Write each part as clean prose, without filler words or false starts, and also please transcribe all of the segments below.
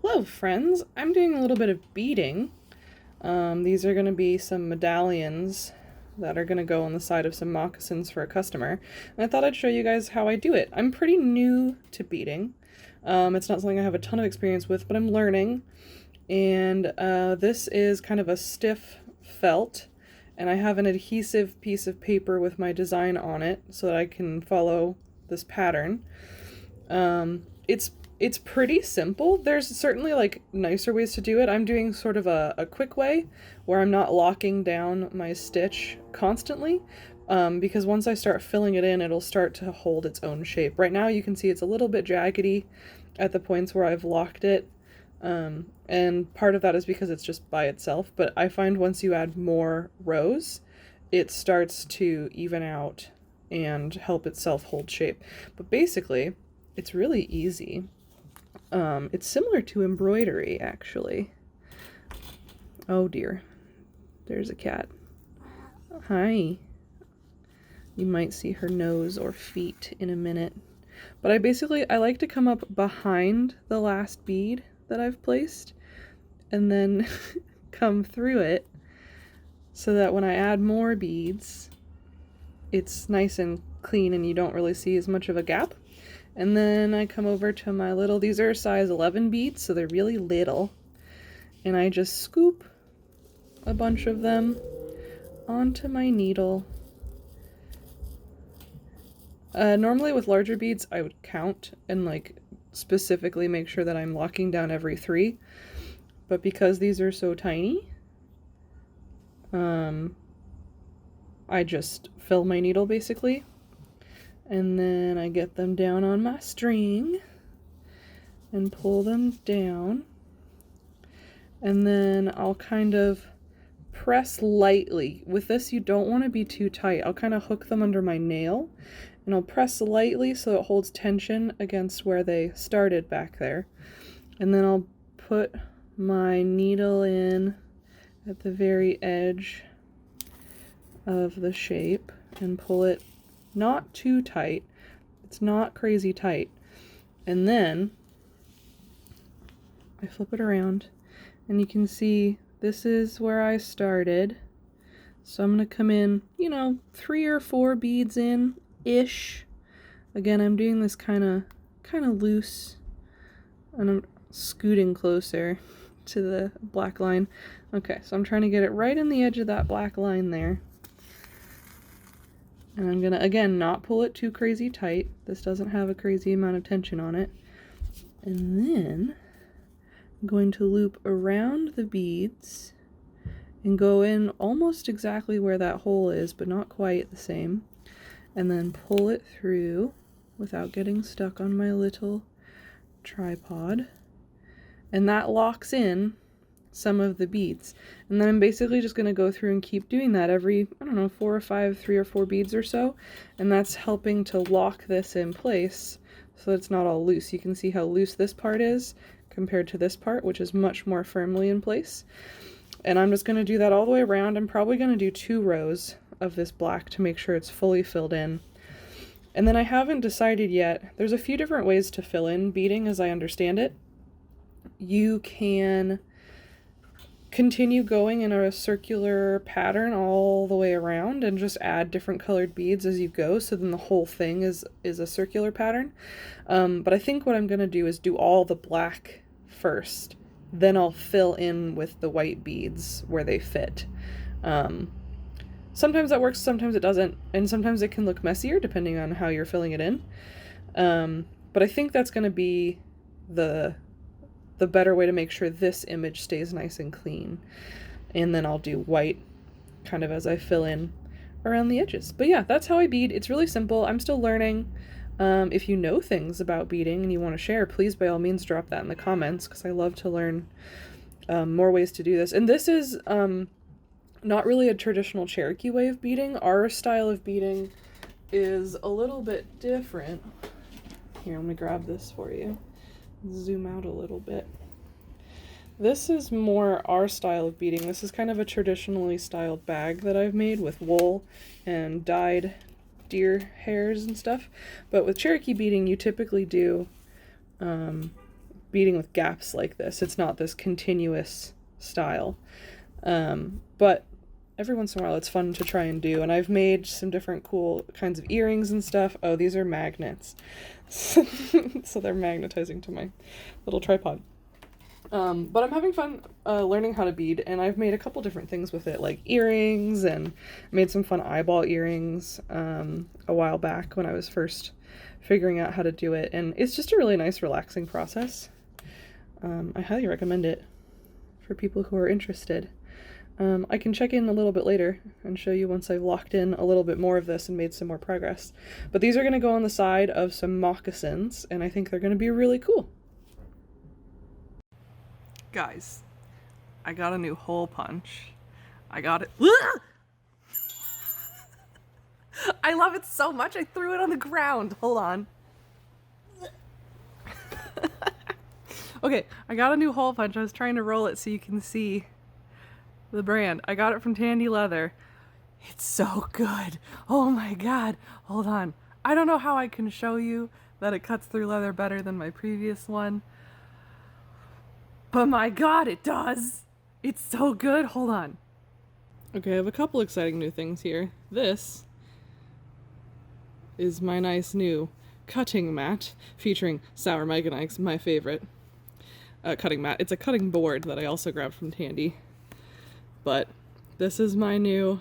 Hello friends, I'm doing a little bit of beading. These are going to be some medallions that are going to go on the side of some moccasins for a customer. And I thought I'd show you guys how I do it. I'm pretty new to beading. It's not something I have a ton of experience with, but I'm learning. And this is kind of a stiff felt. And I have an adhesive piece of paper with my design on it so that I can follow this pattern. It's pretty simple. There's certainly like nicer ways to do it. I'm doing sort of a quick way where I'm not locking down my stitch constantly, because once I start filling it in, it'll start to hold its own shape. Right now you can see it's a little bit jaggedy at the points where I've locked it, and part of that is because it's just by itself, but I find once you add more rows, it starts to even out and help itself hold shape. But basically, it's really easy. It's similar to embroidery, actually. Oh dear. There's a cat. Hi. You might see her nose or feet in a minute. But I like to come up behind the last bead that I've placed and then come through it so that when I add more beads, it's nice and clean and you don't really see as much of a gap. And then I come over to my little, these are size 11 beads, so they're really little. And I just scoop a bunch of them onto my needle. Normally with larger beads, I would count and like specifically make sure that I'm locking down every 3. But because these are so tiny, I just fill my needle basically. And then I get them down on my string and pull them down. And then I'll kind of press lightly. With this, you don't want to be too tight. I'll kind of hook them under my nail and I'll press lightly so it holds tension against where they started back there. And then I'll put my needle in at the very edge of the shape and pull it not too tight. It's not crazy tight. And then I flip it around and you can see this is where I started. So I'm going to come in, 3 or 4 beads in ish. Again, I'm doing this kind of loose and I'm scooting closer to the black line. Okay, so I'm trying to get it right in the edge of that black line there. And I'm gonna, again, not pull it too crazy tight. This doesn't have a crazy amount of tension on it. And then I'm going to loop around the beads and go in almost exactly where that hole is, but not quite the same. And then pull it through without getting stuck on my little tripod. And that locks in some of the beads. And then I'm basically just going to go through and keep doing that every, 4 or 5, 3 or 4 beads or so. And that's helping to lock this in place so it's not all loose. You can see how loose this part is compared to this part, which is much more firmly in place. And I'm just going to do that all the way around. I'm probably going to do 2 rows of this black to make sure it's fully filled in. And then I haven't decided yet. There's a few different ways to fill in beading as I understand it. You can continue going in a circular pattern all the way around and just add different colored beads as you go, so then the whole thing is a circular pattern. But I think what I'm going to do is do all the black first, then I'll fill in with the white beads where they fit. Sometimes that works, sometimes it doesn't, and sometimes it can look messier depending on how you're filling it in. But I think that's going to be the better way to make sure this image stays nice and clean. And then I'll do white kind of as I fill in around the edges. But yeah, that's how I bead. It's really simple. I'm still learning. If you know things about beading and you want to share, please by all means drop that in the comments, because I love to learn more ways to do this. And this is not really a traditional Cherokee way of beading. Our style of beading is a little bit different. Here, let me grab this for you. Zoom out a little bit. This is more our style of beading. This is kind of a traditionally styled bag that I've made with wool and dyed deer hairs and stuff. But with Cherokee beading, you typically do beading with gaps like this. It's not this continuous style. But every once in a while it's fun to try and do. And I've made some different cool kinds of earrings and stuff. Oh, these are magnets. So they're magnetizing to my little tripod. But I'm having fun learning how to bead, and I've made a couple different things with it, like earrings, and made some fun eyeball earrings a while back when I was first figuring out how to do it. And it's just a really nice, relaxing process. I highly recommend it for people who are interested. I can check in a little bit later and show you once I've locked in a little bit more of this and made some more progress. But these are going to go on the side of some moccasins, and I think they're going to be really cool. Guys, I got a new hole punch. I got it. I love it so much, I threw it on the ground. Hold on. Okay, I got a new hole punch. I was trying to roll it so you can see the brand. I got it from Tandy Leather. It's so good. Oh my god. Hold on. I don't know how I can show you that it cuts through leather better than my previous one. But my god, it does. It's so good. Hold on. Okay, I have a couple exciting new things here. This is my nice new cutting mat featuring Sour Meganix, my favorite cutting mat. It's a cutting board that I also grabbed from Tandy. But this is my new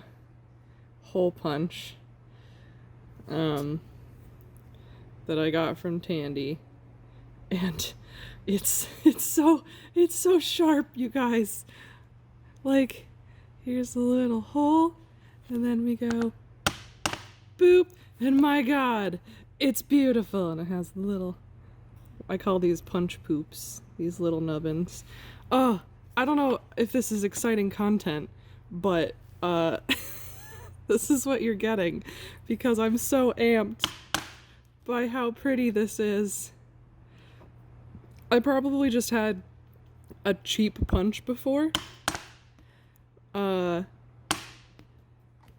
hole punch that I got from Tandy, and it's so sharp, you guys. Like, here's a little hole, and then we go boop, and my god, it's beautiful. And it has the little, I call these punch poops, these little nubbins. Oh, I don't know if this is exciting content, but this is what you're getting, because I'm so amped by how pretty this is. I probably just had a cheap punch before, and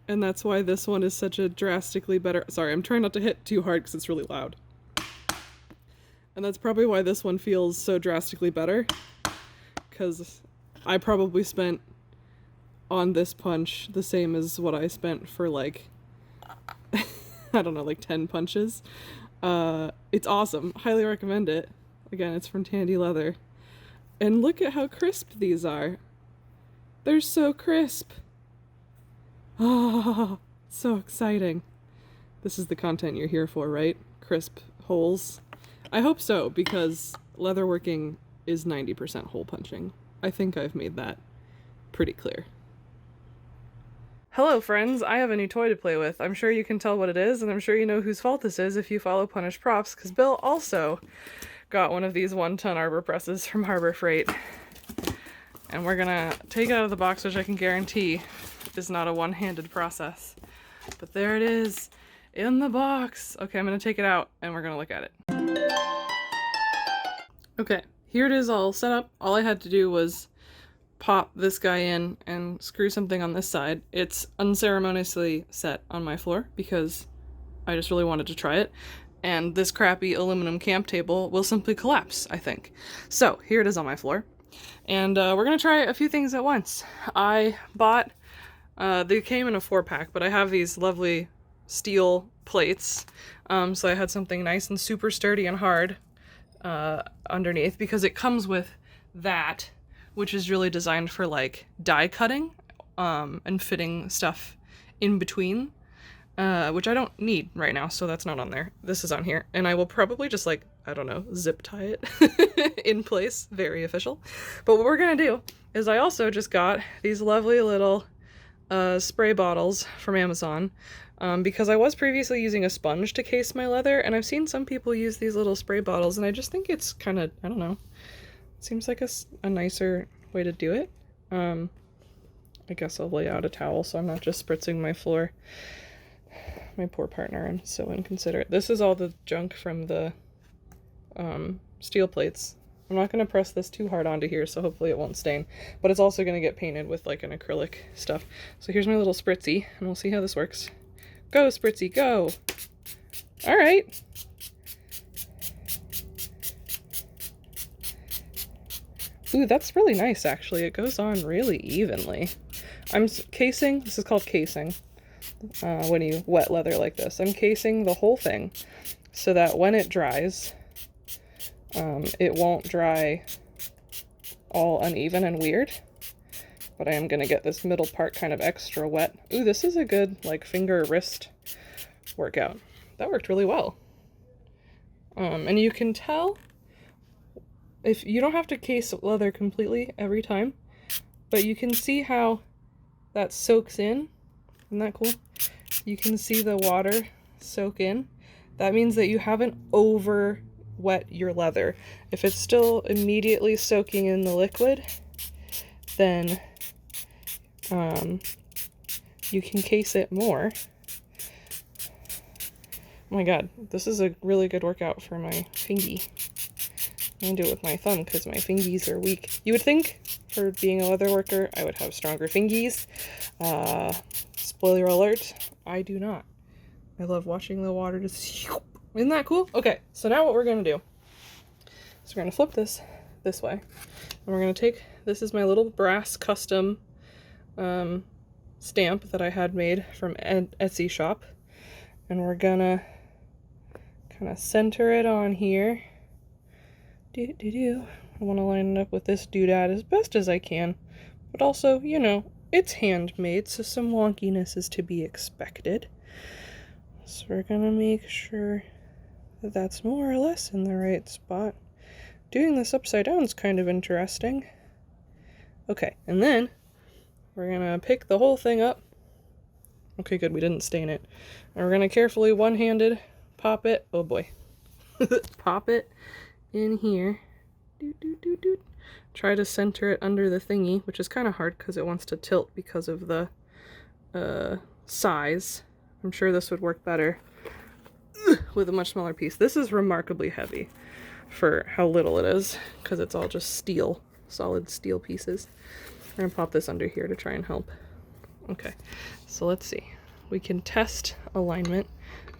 that's why this one is such a drastically better. Sorry, I'm trying not to hit too hard because it's really loud. And that's probably why this one feels so drastically better, because I probably spent on this punch the same as what I spent for, like, I don't know, like 10 punches. It's awesome. Highly recommend it. Again, it's from Tandy Leather. And look at how crisp these are. They're so crisp. Oh, so exciting. This is the content you're here for, right? Crisp holes. I hope so, because leatherworking is 90% hole punching. I think I've made that pretty clear. Hello friends, I have a new toy to play with. I'm sure you can tell what it is, and I'm sure you know whose fault this is if you follow Punished Props, because Bill also got one of these 1-ton Arbor presses from Harbor Freight. And we're gonna take it out of the box, which I can guarantee is not a one-handed process. But there it is, in the box. Okay, I'm gonna take it out, and we're gonna look at it. Okay, here it is all set up. All I had to do was pop this guy in and screw something on this side. It's unceremoniously set on my floor because I just really wanted to try it. And this crappy aluminum camp table will simply collapse, I think. So here it is on my floor. And we're gonna try a few things at once. I bought, they came in a 4-pack, but I have these lovely steel plates. So I had something nice and super sturdy and hard underneath, because it comes with that, which is really designed for like die cutting and fitting stuff in between, which I don't need right now, so that's not on there. This is on here, and I will probably just, like, I don't know, zip tie it in place. Very official. But what we're gonna do is I also just got these lovely little spray bottles from Amazon, because I was previously using a sponge to case my leather, and I've seen some people use these little spray bottles, and I just think it's kind of, I don't know, seems like a nicer way to do it. I guess I'll lay out a towel so I'm not just spritzing my floor. My poor partner, I'm so inconsiderate. This is all the junk from the steel plates. I'm not going to press this too hard onto here, so hopefully it won't stain. But it's also going to get painted with like an acrylic stuff. So here's my little spritzy, and we'll see how this works. Go, spritzy, go! Alright! Ooh, that's really nice, actually. It goes on really evenly. I'm casing, this is called casing, when you wet leather like this. I'm casing the whole thing so that when it dries, it won't dry all uneven and weird. But I am going to get this middle part kind of extra wet. Ooh, this is a good, like, finger wrist workout. That worked really well. And you can tell, if you don't have to case leather completely every time, but you can see how that soaks in. Isn't that cool? You can see the water soak in. That means that you haven't over wet your leather. If it's still immediately soaking in the liquid, then you can case it more. Oh my god, this is a really good workout for my fingy. I'm gonna do it with my thumb because my fingies are weak. You would think, for being a leather worker, I would have stronger fingies. Spoiler alert, I do not. I love watching the water just... Isn't that cool? Okay, so now what we're gonna do is we're gonna flip this way. And we're gonna take... This is my little brass custom stamp that I had made from Etsy shop. And we're gonna kind of center it on here. I want to line it up with this doodad as best as I can. But also, you know, it's handmade, so some wonkiness is to be expected. So we're gonna make sure that that's more or less in the right spot. Doing this upside down is kind of interesting. Okay, and then we're gonna pick the whole thing up. Okay, good, we didn't stain it. And we're gonna carefully one-handed pop it. Oh boy. Pop it in here. Try to center it under the thingy, which is kind of hard because it wants to tilt because of the size. I'm sure this would work better with a much smaller piece. This is remarkably heavy for how little it is because it's all just steel, solid steel pieces. We're gonna pop this under here to try and help. Okay, so let's see. We can test alignment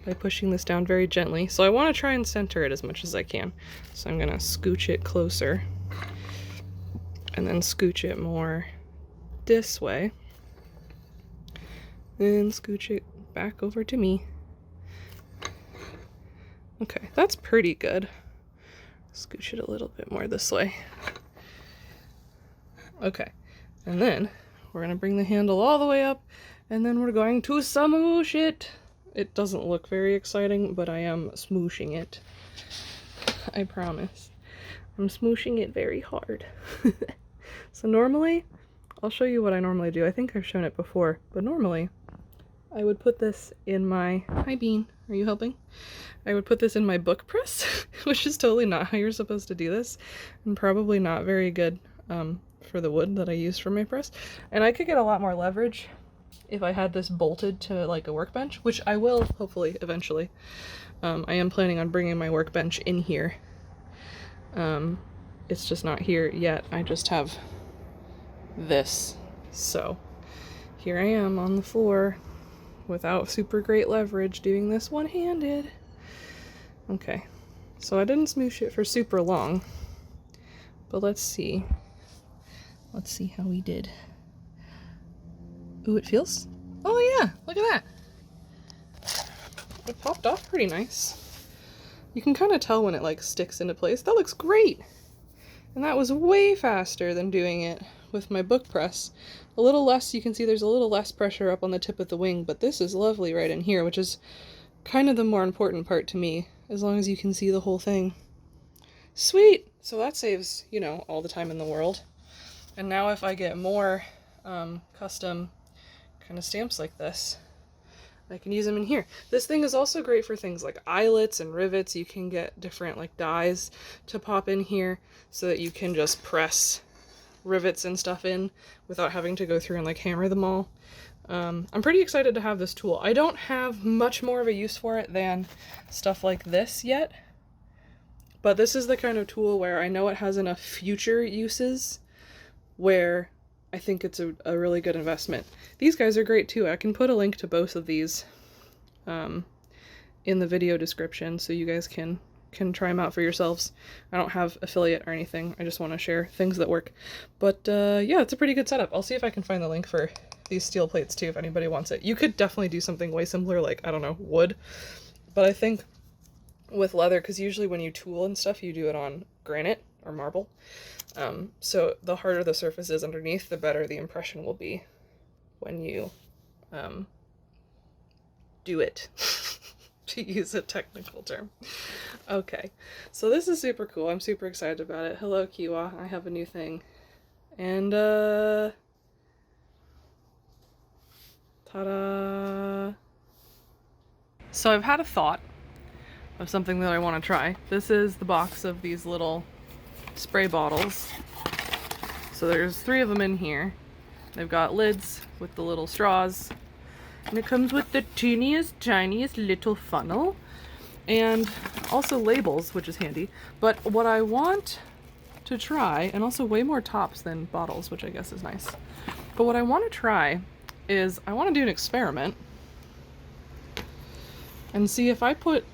by pushing this down very gently. So I want to try and center it as much as I can. So I'm gonna scooch it closer and then scooch it more this way. Then scooch it back over to me. Okay, that's pretty good. Scooch it a little bit more this way. Okay, and then we're gonna bring the handle all the way up, and then we're going to smoosh it. It doesn't look very exciting, but I am smooshing it. I promise. I'm smooshing it very hard. So normally, I'll show you what I normally do. I think I've shown it before, but normally I would put this in my... Hi, Bean. Are you helping? I would put this in my book press, which is totally not how you're supposed to do this, and probably not very good for the wood that I use for my press. And I could get a lot more leverage if I had this bolted to like a workbench, which I will hopefully eventually. I am planning on bringing my workbench in here. It's just not here yet. I just have this. So here I am on the floor without super great leverage doing this one-handed. Okay, so I didn't smoosh it for super long, but let's see. Let's see how we did. Ooh, it feels... Oh yeah, look at that. It popped off pretty nice. You can kind of tell when it like sticks into place. That looks great! And that was way faster than doing it with my book press. A little less, you can see there's a little less pressure up on the tip of the wing, but this is lovely right in here, which is kind of the more important part to me, as long as you can see the whole thing. Sweet! So that saves, you know, all the time in the world. And now if I get more custom kind of stamps like this, I can use them in here. This thing is also great for things like eyelets and rivets. You can get different like dies to pop in here so that you can just press rivets and stuff in without having to go through and like hammer them all. I'm pretty excited to have this tool. I don't have much more of a use for it than stuff like this yet, but this is the kind of tool where I know it has enough future uses where I think it's a really good investment. These guys are great too. I can put a link to both of these in the video description so you guys can can try them out for yourselves. I don't have affiliate or anything. I just want to share things that work. But yeah, it's a pretty good setup. I'll see if I can find the link for these steel plates too if anybody wants it. You could definitely do something way simpler, like, I don't know, wood. But I think with leather, because usually when you tool and stuff, you do it on granite or marble. So the harder the surface is underneath, the better the impression will be when you do it, to use a technical term. Okay, so this is super cool. I'm super excited about it. Hello, Kiwa. I have a new thing. And, ta-da! So I've had a thought of something that I want to try. This is the box of these little spray bottles. So there's 3 of them in here. They've got lids with the little straws. And it comes with the teeniest, tiniest little funnel. And also labels, which is handy. But what I want to try, and also way more tops than bottles, which I guess is nice. But what I want to try is, I want to do an experiment and see if I put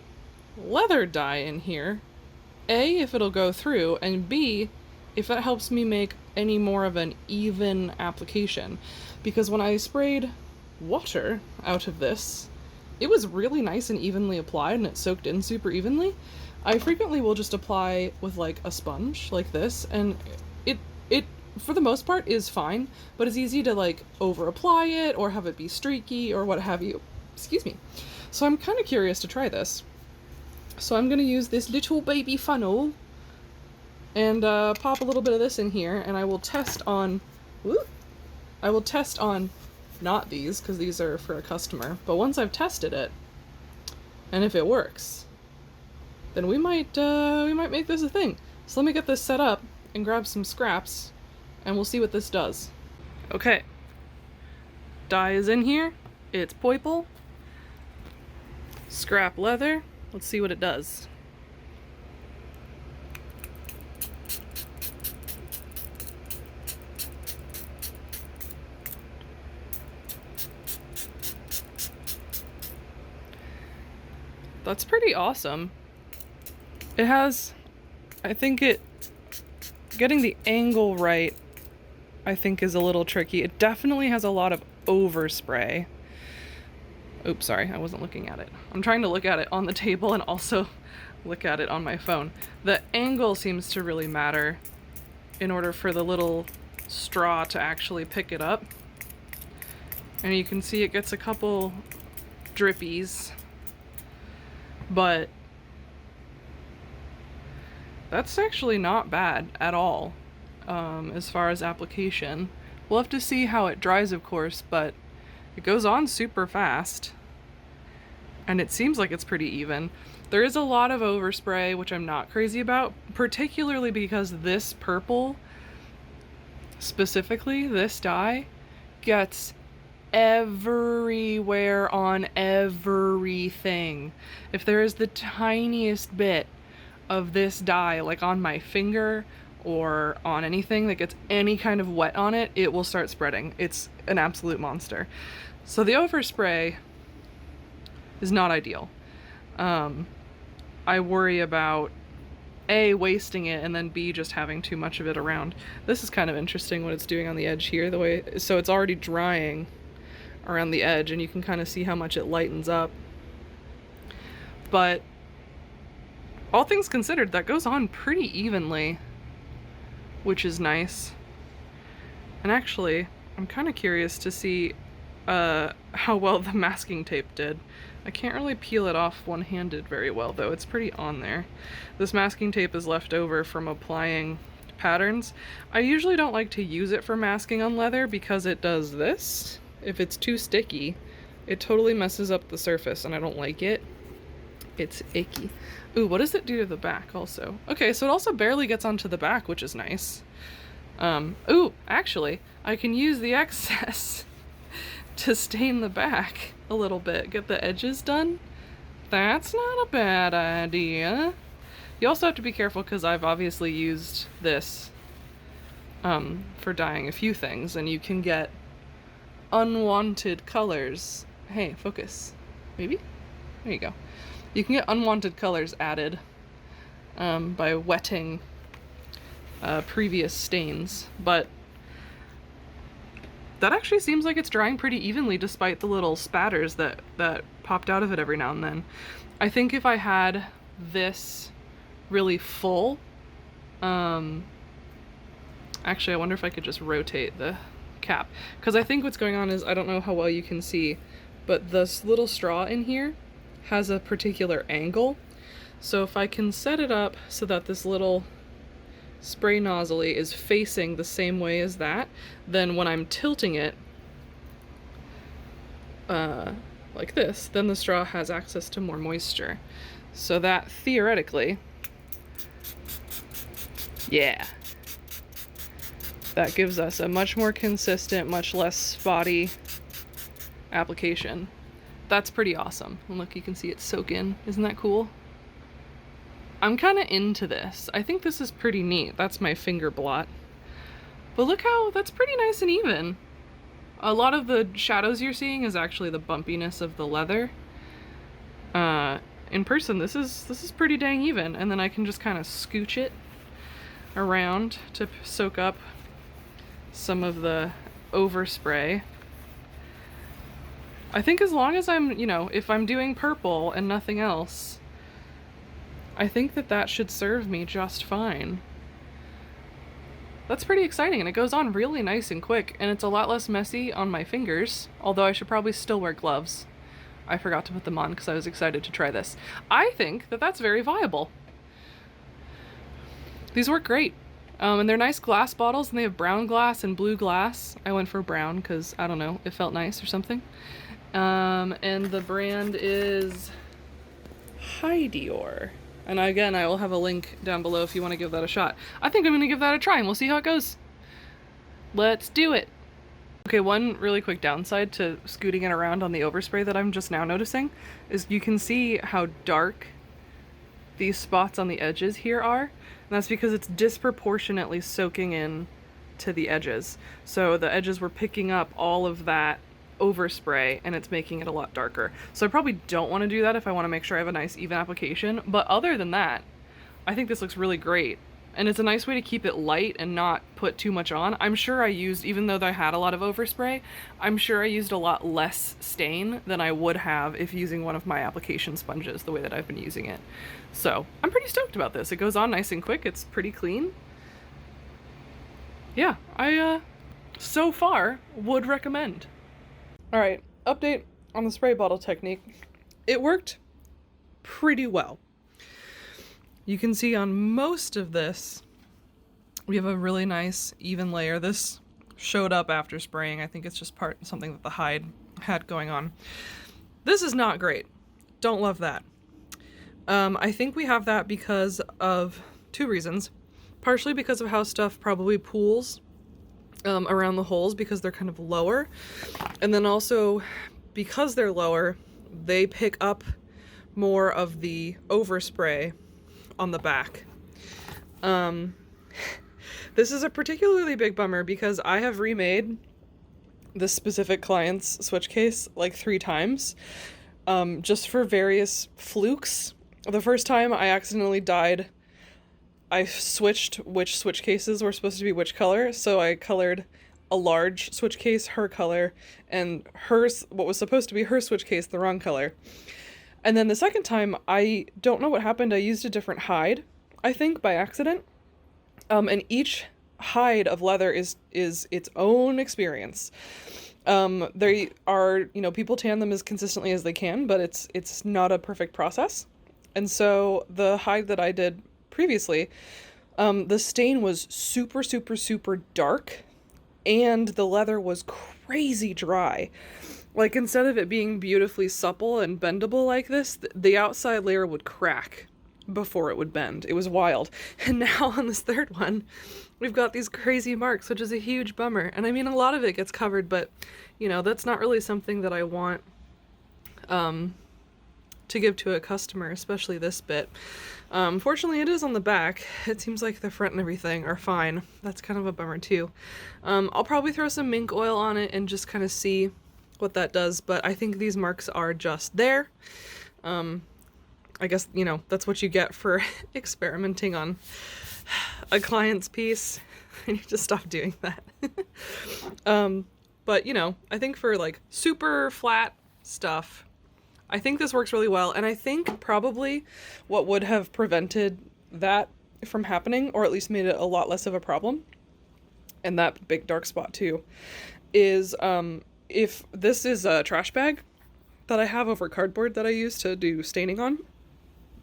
leather dye in here, A, if it'll go through, and B, if that helps me make any more of an even application. Because when I sprayed water out of this, it was really nice and evenly applied, and it soaked in super evenly. I frequently will just apply with like a sponge like this, and it for the most part is fine, but it's easy to like over apply it or have it be streaky or what have you. Excuse me. So I'm kind of curious to try this. So I'm gonna use this little baby funnel and pop a little bit of this in here, and I will test on, not these, because these are for a customer, but once I've tested it, and if it works, then we might make this a thing. So let me get this set up and grab some scraps, and we'll see what this does. Okay, dye is in here, it's purple, scrap leather, let's see what it does. That's pretty awesome. It has, I think getting the angle right, I think is a little tricky. It definitely has a lot of overspray. Oops, sorry, I wasn't looking at it. I'm trying to look at it on the table and also look at it on my phone. The angle seems to really matter in order for the little straw to actually pick it up. And you can see it gets a couple drippies, but that's actually not bad at all as far as application. We'll have to see how it dries, of course, but it goes on super fast and it seems like it's pretty even. There is a lot of overspray, which I'm not crazy about, particularly because this purple, specifically this dye, gets everywhere on everything. If there is the tiniest bit of this dye, like on my finger or on anything that gets any kind of wet on it, it will start spreading. It's an absolute monster. So the overspray is not ideal. I worry about A, wasting it, and then B, just having too much of it around. This is kind of interesting what it's doing on the edge here, the way, so it's already drying around the edge and you can kind of see how much it lightens up. But all things considered, that goes on pretty evenly, which is nice. And actually, I'm kind of curious to see how well the masking tape did. I can't really peel it off one-handed very well, though. It's pretty on there. This masking tape is left over from applying patterns. I usually don't like to use it for masking on leather because it does this. If it's too sticky, it totally messes up the surface and I don't like it. It's icky. Ooh, what does it do to the back also? Okay, so it also barely gets onto the back, which is nice. Ooh, actually, I can use the excess to stain the back a little bit, get the edges done. That's not a bad idea. You also have to be careful because I've obviously used this for dyeing a few things, and you can get unwanted colors. Hey, focus. Maybe? There you go. You can get unwanted colors added by wetting previous stains, but that actually seems like it's drying pretty evenly despite the little spatters that popped out of it every now and then. I think if I had this really full, actually I wonder if I could just rotate the cap, because I think what's going on is, I don't know how well you can see, but this little straw in here has a particular angle. So if I can set it up so that this little spray nozzle is facing the same way as that, then when I'm tilting it like this, then the straw has access to more moisture. So that theoretically, yeah, that gives us a much more consistent, much less spotty application. That's pretty awesome. And look, you can see it soak in. Isn't that cool? I'm kind of into this. I think this is pretty neat. That's my finger blot. But look how, that's pretty nice and even. A lot of the shadows you're seeing is actually the bumpiness of the leather. In person, this is pretty dang even. And then I can just kind of scooch it around to soak up some of the overspray. I think as long as I'm, you know, if I'm doing purple and nothing else, I think that should serve me just fine. That's pretty exciting, and it goes on really nice and quick, and it's a lot less messy on my fingers, although I should probably still wear gloves. I forgot to put them on because I was excited to try this. I think that that's very viable. These work great. And they're nice glass bottles, and they have brown glass and blue glass. I went for brown because, I don't know, it felt nice or something. And the brand is Dior. And again, I will have a link down below if you want to give that a shot. I think I'm going to give that a try, and we'll see how it goes. Let's do it. Okay, one really quick downside to scooting it around on the overspray that I'm just now noticing is you can see how dark these spots on the edges here are. And that's because it's disproportionately soaking in to the edges. So the edges were picking up all of that overspray, and it's making it a lot darker. So I probably don't want to do that if I want to make sure I have a nice even application, but other than that, I think this looks really great. And it's a nice way to keep it light and not put too much on. I'm sure I used, even though I had a lot of overspray, I'm sure I used a lot less stain than I would have if using one of my application sponges the way that I've been using it. So I'm pretty stoked about this. It goes on nice and quick. It's pretty clean. Yeah, I so far would recommend. All right, update on the spray bottle technique. It worked pretty well. You can see on most of this, we have a really nice even layer. This showed up after spraying. I think it's just something that the hide had going on. This is not great. Don't love that. I think we have that because of two reasons. Partially because of how stuff probably pools around the holes because they're kind of lower. And then also because they're lower, they pick up more of the overspray on the back. This is a particularly big bummer because I have remade this specific client's switch case like 3 times, just for various flukes. The first time I accidentally dyed, I switched which switch cases were supposed to be which color, so I colored a large switch case her color, and hers, what was supposed to be her switch case, the wrong color. And then the second time, I don't know what happened, I used a different hide, I think, by accident. And each hide of leather is its own experience. They are, you know, people tan them as consistently as they can, but it's not a perfect process. And so the hide that I did previously, the stain was super, super, super dark, and the leather was crazy dry. Like, instead of it being beautifully supple and bendable like this, the outside layer would crack before it would bend. It was wild. And now on this third one, we've got these crazy marks, which is a huge bummer. And I mean, a lot of it gets covered, but, you know, that's not really something that I want to give to a customer, especially this bit. Fortunately, it is on the back. It seems like the front and everything are fine. That's kind of a bummer too. I'll probably throw some mink oil on it and just kind of see what that does, but I think these marks are just there. I guess, you know, that's what you get for experimenting on a client's piece. I need to stop doing that. But, you know, I think for like super flat stuff, I think this works really well. And I think probably what would have prevented that from happening, or at least made it a lot less of a problem, and that big dark spot too, is if this is a trash bag that I have over cardboard that I use to do staining on.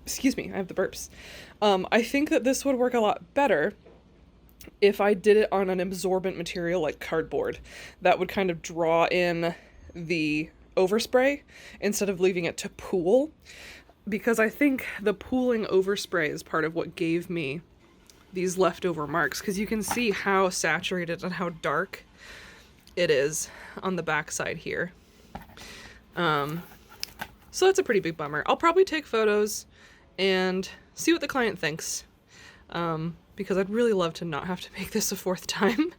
Excuse me, I have the burps. I think that this would work a lot better if I did it on an absorbent material like cardboard that would kind of draw in the overspray instead of leaving it to pool, because I think the pooling overspray is part of what gave me these leftover marks, because you can see how saturated and how dark it is on the back side here. So that's a pretty big bummer. I'll probably take photos and see what the client thinks, because I'd really love to not have to make this a fourth time.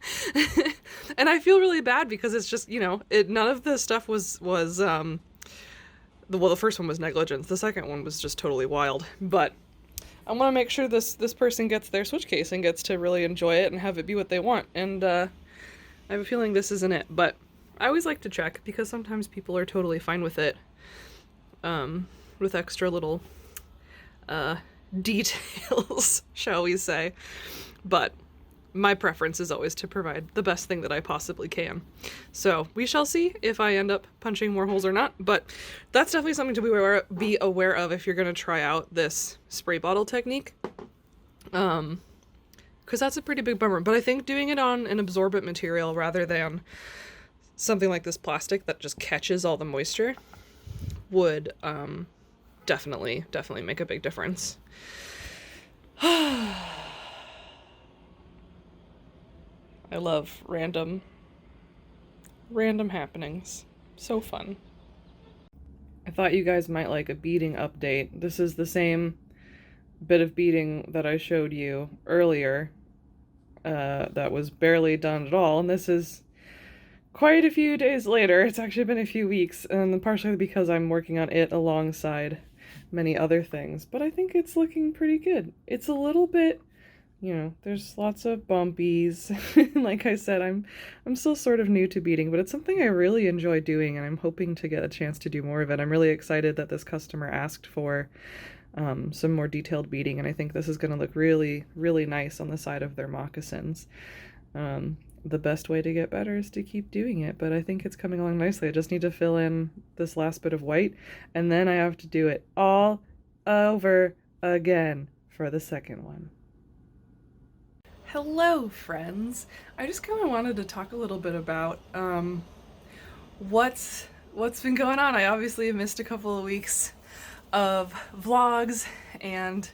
And I feel really bad because it's just, you know, none of the stuff was the first one was negligence. The second one was just totally wild. But I want to make sure this person gets their switch case and gets to really enjoy it and have it be what they want. And I have a feeling this isn't it, but I always like to check because sometimes people are totally fine with it, with extra little details, shall we say. But my preference is always to provide the best thing that I possibly can. So we shall see if I end up punching more holes or not, but that's definitely something to be aware of if you're going to try out this spray bottle technique. Because that's a pretty big bummer. But I think doing it on an absorbent material rather than something like this plastic that just catches all the moisture would definitely make a big difference. I love random happenings. So fun. I thought you guys might like a beading update. This is the same bit of beading that I showed you earlier that was barely done at all, and this is quite a few days later. It's actually been a few weeks, and partially because I'm working on it alongside many other things, but I think it's looking pretty good. It's a little bit, you know, there's lots of bumpies. Like I said, I'm still sort of new to beading, but it's something I really enjoy doing, and I'm hoping to get a chance to do more of it. I'm really excited that this customer asked for some more detailed beading, and I think this is going to look really, really nice on the side of their moccasins. The best way to get better is to keep doing it, but I think it's coming along nicely. I just need to fill in this last bit of white, and then I have to do it all over again for the second one. Hello, friends. I just kind of wanted to talk a little bit about what's been going on. I obviously missed a couple of weeks of vlogs, and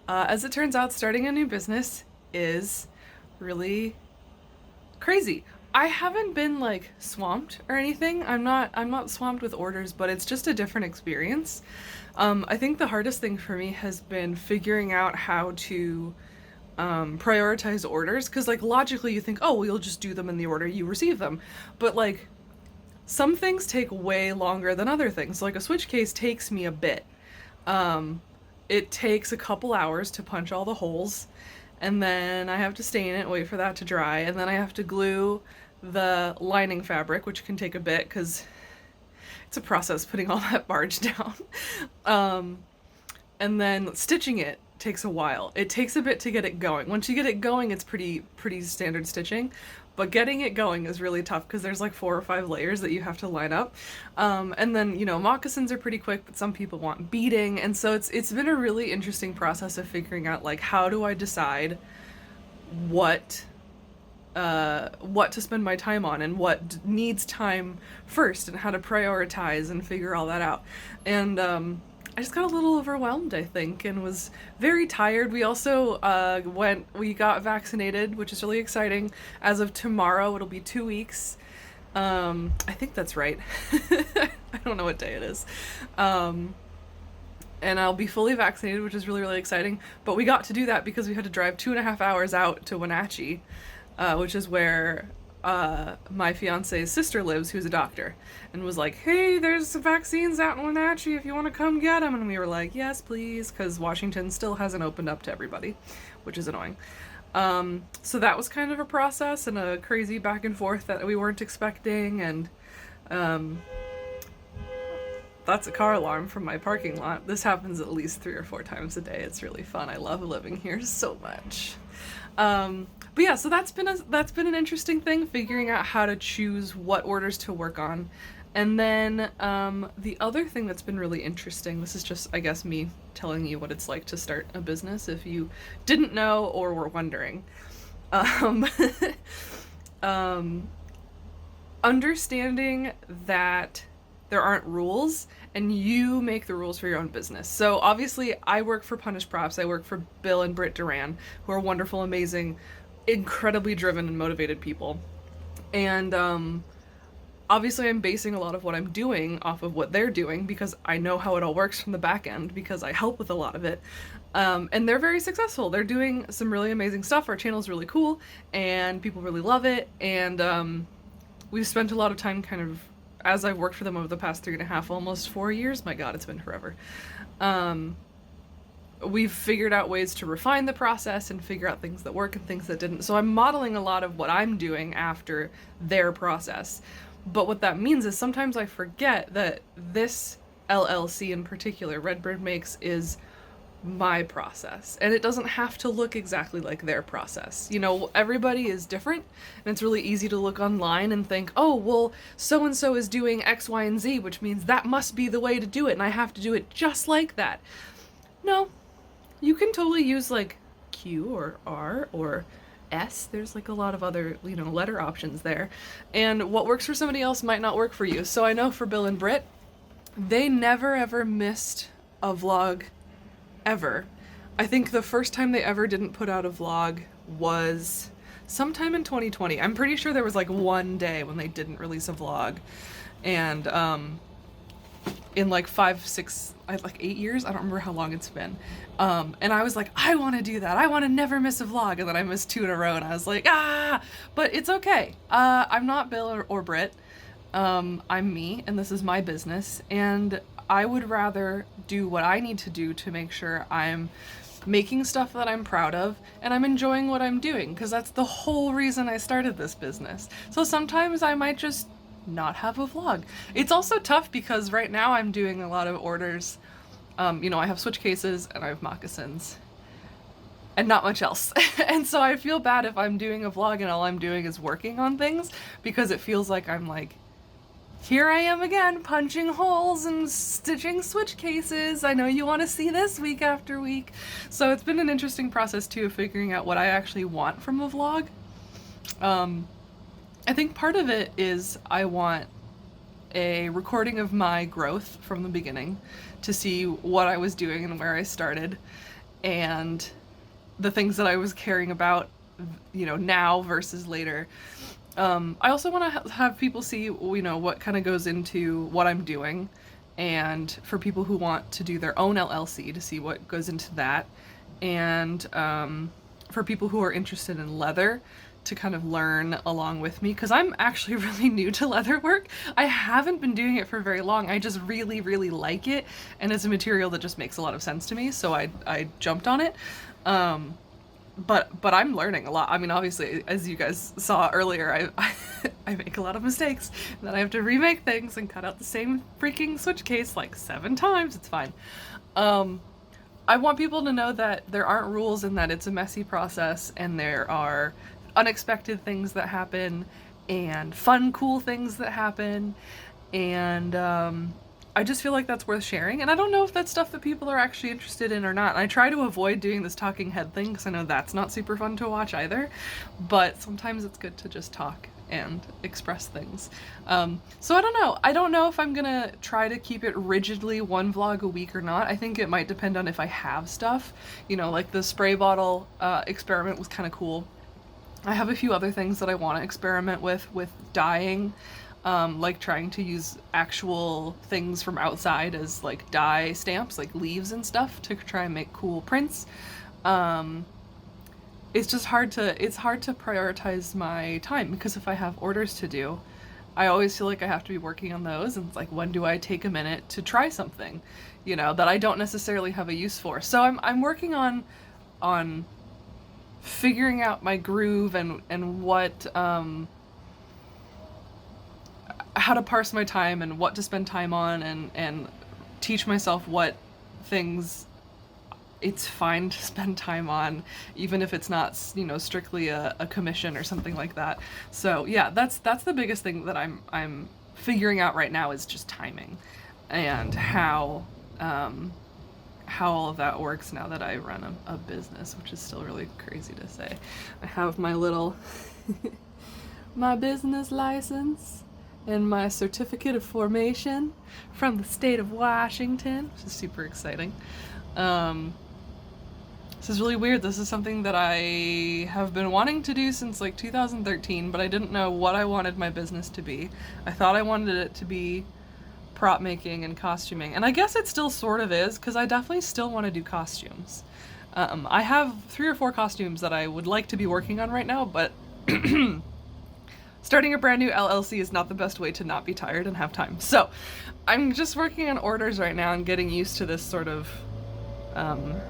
as it turns out, starting a new business is really crazy. I haven't been like swamped or anything. I'm not swamped with orders, but it's just a different experience. I think the hardest thing for me has been figuring out how to prioritize orders, because like logically you think, oh well, you'll just do them in the order you receive them, but like some things take way longer than other things. Like a switch case takes me a bit. It takes a couple hours to punch all the holes, and then I have to stain it, wait for that to dry, and then I have to glue the lining fabric, which can take a bit because it's a process putting all that barge down. And then stitching it takes a while. It takes a bit to get it going. Once you get it going, it's pretty standard stitching, but getting it going is really tough because there's like 4 or 5 layers that you have to line up. And then, you know, moccasins are pretty quick, but some people want beading, and so it's been a really interesting process of figuring out like how do I decide what to spend my time on and what needs time first and how to prioritize and figure all that out. And I just got a little overwhelmed, I think, and was very tired. We also we got vaccinated, which is really exciting. As of tomorrow, it'll be 2 weeks. I think that's right. I don't know what day it is. And I'll be fully vaccinated, which is really, really exciting. But we got to do that because we had to drive 2.5 hours out to Wenatchee, which is where my fiance's sister lives, who's a doctor, and was like, hey, there's some vaccines out in Wenatchee if you want to come get them. And we were like, yes, please, because Washington still hasn't opened up to everybody, which is annoying. So that was kind of a process and a crazy back and forth that we weren't expecting. And that's a car alarm from my parking lot. This happens at least 3 or 4 times a day. It's really fun. I love living here so much. But yeah, so that's been an interesting thing, figuring out how to choose what orders to work on. And then the other thing that's been really interesting, this is just, I guess, me telling you what it's like to start a business if you didn't know or were wondering. Understanding that there aren't rules and you make the rules for your own business. So obviously I work for Punished Props. I work for Bill and Britt Duran, who are wonderful, amazing, incredibly driven and motivated people. And obviously I'm basing a lot of what I'm doing off of what they're doing because I know how it all works from the back end because I help with a lot of it. And they're very successful. They're doing some really amazing stuff. Our channel's really cool and people really love it. And we've spent a lot of time kind of, as I've worked for them over the past 3.5, almost 4 years, my God, it's been forever. We've figured out ways to refine the process and figure out things that work and things that didn't. So I'm modeling a lot of what I'm doing after their process. But what that means is sometimes I forget that this LLC in particular, Redbird Makes, is my process. And it doesn't have to look exactly like their process. You know, everybody is different, and it's really easy to look online and think, oh, well, so-and-so is doing X, Y, and Z, which means that must be the way to do it, and I have to do it just like that. No, you can totally use like Q or R or S. There's like a lot of other, you know, letter options there. And what works for somebody else might not work for you. So I know for Bill and Britt, they never ever missed a vlog ever. I think the first time they ever didn't put out a vlog was sometime in 2020. I'm pretty sure there was like one day when they didn't release a vlog. And in like 5, 6, like 8 years, I don't remember how long it's been. And I was like, I want to do that. I want to never miss a vlog. And then I missed 2 in a row and I was like, but it's okay. I'm not Bill or Britt. I'm me, and this is my business. And I would rather do what I need to do to make sure I'm making stuff that I'm proud of and I'm enjoying what I'm doing, because that's the whole reason I started this business. So sometimes I might just not have a vlog. It's also tough because right now I'm doing a lot of orders. You know, I have switch cases and I have moccasins and not much else. And so I feel bad if I'm doing a vlog and all I'm doing is working on things, because it feels like I'm like, here I am again, punching holes and stitching switch cases. I know you want to see this week after week. So it's been an interesting process too, of figuring out what I actually want from a vlog. I think part of it is I want a recording of my growth from the beginning to see what I was doing and where I started and the things that I was caring about, you know, now versus later. I also want to have people see, you know, what kind of goes into what I'm doing, and for people who want to do their own LLC to see what goes into that, and for people who are interested in leather to kind of learn along with me, because I'm actually really new to leather work. I haven't been doing it for very long. I just really, really like it, and it's a material that just makes a lot of sense to me, so I jumped on it. But I'm learning a lot. I mean, obviously, as you guys saw earlier, I make a lot of mistakes, and then I have to remake things and cut out the same freaking switch case like 7 times. It's fine. I want people to know that there aren't rules and that it's a messy process, and there are unexpected things that happen and fun, cool things that happen, and I just feel like that's worth sharing. And I don't know if that's stuff that people are actually interested in or not. And I try to avoid doing this talking head thing because I know that's not super fun to watch either, but sometimes it's good to just talk and express things. So I don't know if I'm gonna try to keep it rigidly 1 vlog a week or not. I think it might depend on if I have stuff, you know, like the spray bottle experiment was kind of cool. I have a few other things that I want to experiment with dyeing, like trying to use actual things from outside as like dye stamps, like leaves and stuff, to try and make cool prints. it's just hard to prioritize my time, because if I have orders to do, I always feel like I have to be working on those, and it's like, when do I take a minute to try something, you know, that I don't necessarily have a use for. So I'm working on figuring out my groove and what how to parse my time and what to spend time on, and teach myself what things it's fine to spend time on, even if it's not, you know, strictly a commission or something like that. So yeah, that's the biggest thing that I'm figuring out right now, is just timing, and how all of that works now that I run a business, which is still really crazy to say. I have my little my business license and my certificate of formation from the state of Washington, which is super exciting. This is really weird. This is something that I have been wanting to do since like 2013, but I didn't know what I wanted my business to be. I thought I wanted it to be prop making and costuming, and I guess it still sort of is, because I definitely still want to do costumes. I have 3 or 4 costumes that I would like to be working on right now, but starting a brand new LLC is not the best way to not be tired and have time. So I'm just working on orders right now and getting used to this sort of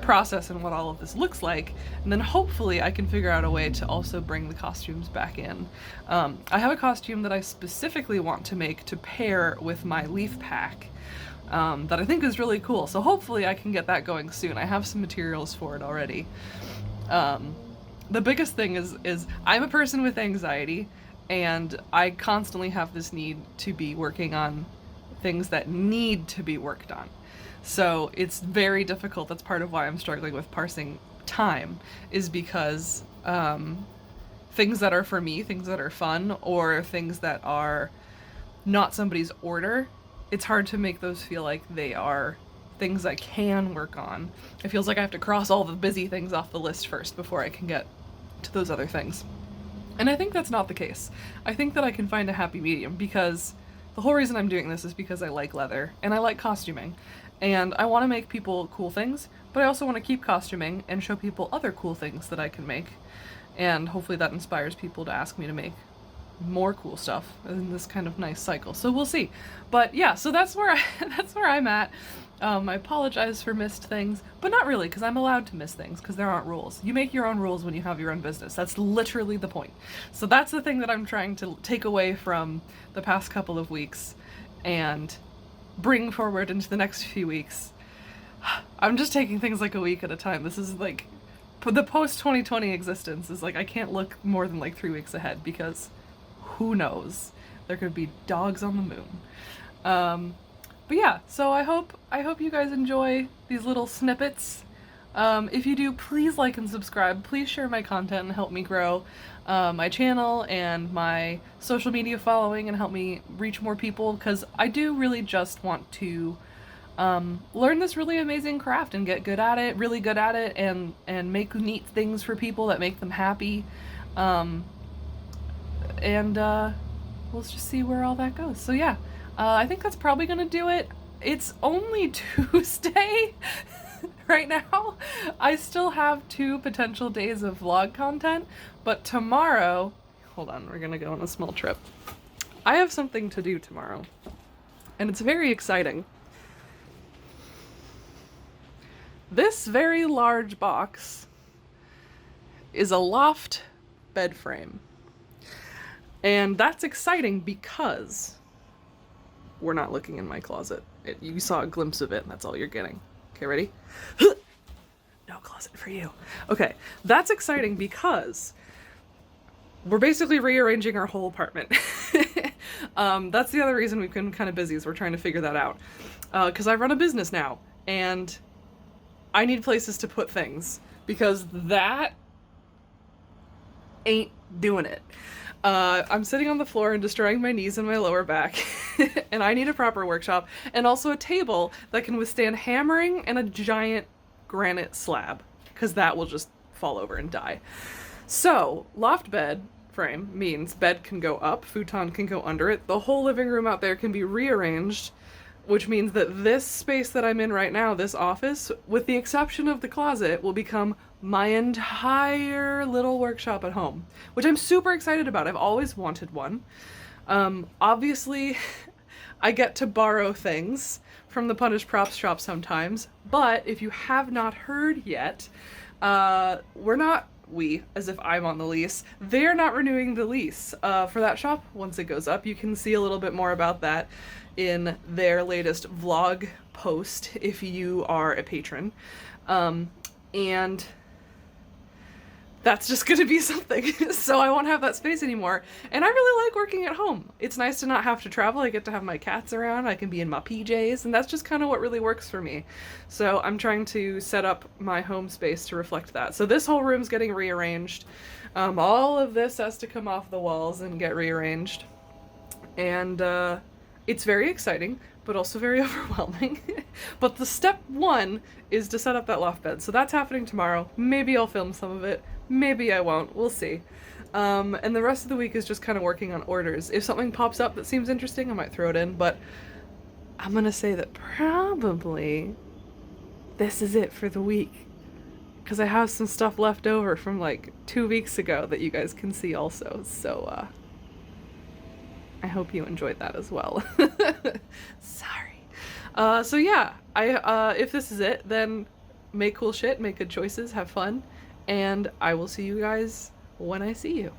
process and what all of this looks like, and then hopefully I can figure out a way to also bring the costumes back in. I have a costume that I specifically want to make to pair with my leaf pack, that I think is really cool, so hopefully I can get that going soon. I have some materials for it already. The biggest thing is I'm a person with anxiety, and I constantly have this need to be working on things that need to be worked on. So it's very difficult. That's part of why I'm struggling with parsing time, is because things that are for me, things that are fun, or things that are not somebody's order, it's hard to make those feel like they are things I can work on. It feels like I have to cross all the busy things off the list first before I can get to those other things. And I think that's not the case. I think that I can find a happy medium, because the whole reason I'm doing this is because I like leather and I like costuming. And I want to make people cool things, but I also want to keep costuming and show people other cool things that I can make. And hopefully that inspires people to ask me to make more cool stuff in this kind of nice cycle. So we'll see. But yeah, so that's where I'm at. I apologize for missed things, but not really, because I'm allowed to miss things, because there aren't rules. You make your own rules when you have your own business. That's literally the point. So that's the thing that I'm trying to take away from the past couple of weeks and bring forward into the next few weeks. I'm just taking things like a week at a time. This is like, the post-2020 existence is like, I can't look more than like 3 weeks ahead, because who knows? There could be dogs on the moon. But yeah, so I hope you guys enjoy these little snippets. If you do, please like and subscribe. Please share my content and help me grow my channel and my social media following, and help me reach more people, because I do really just want to learn this really amazing craft and get good at it, really good at it, and make neat things for people that make them happy. Let's just see where all that goes. So yeah, I think that's probably gonna do it. It's only Tuesday right now. I still have 2 potential days of vlog content, but tomorrow, hold on, we're gonna go on a small trip. I have something to do tomorrow, and it's very exciting. This very large box is a loft bed frame. And that's exciting because we're not looking in my closet. You saw a glimpse of it, and that's all you're getting. Okay, ready? No closet for you. Okay, that's exciting because we're basically rearranging our whole apartment. That's the other reason we've been kind of busy, is we're trying to figure that out. Because I run a business now, and I need places to put things, because that ain't doing it. I'm sitting on the floor and destroying my knees and my lower back, and I need a proper workshop, and also a table that can withstand hammering, and a giant granite slab, because that will just fall over and die. So, loft bed frame means bed can go up, futon can go under it, the whole living room out there can be rearranged, which means that this space that I'm in right now, this office, with the exception of the closet, will become my entire little workshop at home, which I'm super excited about. I've always wanted one. Obviously, I get to borrow things from the Punished Props shop sometimes, but if you have not heard yet, as if I'm on the lease, they're not renewing the lease for that shop once it goes up. You can see a little bit more about that in their latest vlog post if you are a patron. And that's just gonna be something. So I won't have that space anymore. And I really like working at home. It's nice to not have to travel. I get to have my cats around. I can be in my PJs, and that's just kind of what really works for me. So I'm trying to set up my home space to reflect that. So this whole room's getting rearranged. All of this has to come off the walls and get rearranged. And it's very exciting, but also very overwhelming. But the step one is to set up that loft bed. So that's happening tomorrow. Maybe I'll film some of it. Maybe I won't. We'll see. And the rest of the week is just kind of working on orders. If something pops up that seems interesting, I might throw it in. But I'm going to say that probably this is it for the week. Because I have some stuff left over from like 2 weeks ago that you guys can see also. So, I hope you enjoyed that as well. Sorry. So yeah, if this is it, then make cool shit, make good choices, have fun, and I will see you guys when I see you.